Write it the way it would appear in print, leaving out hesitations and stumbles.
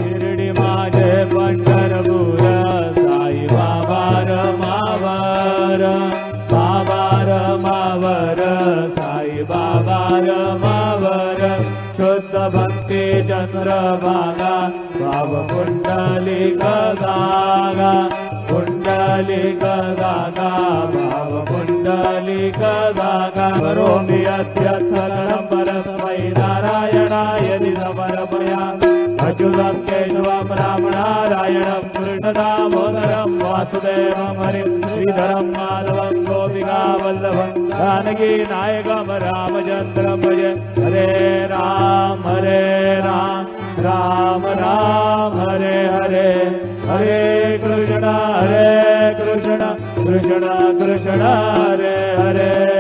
शिर्डी माझे पंढरपूर साई बाबा रमावर बाबा रमावर साई बाबा रमावर शुद्ध भक्ती चंद्रभागा भाव कुंडलिक जागा कुंडलिक जागा भाव कुंडलिक जागा करोमि अद्य सकलं परस्मै नारायणाय समर्पया अच्युतं केशवं राम नारायणं कृष्णदामोदरं वासुदेवं हरिं श्रीधरं माधवं गोपिकावल्लभं जानकी नायकं रामचन्द्रं भजे हरे राम राम राम हरे हरे हरे कृष्ण कृष्ण कृष्ण हरे हरे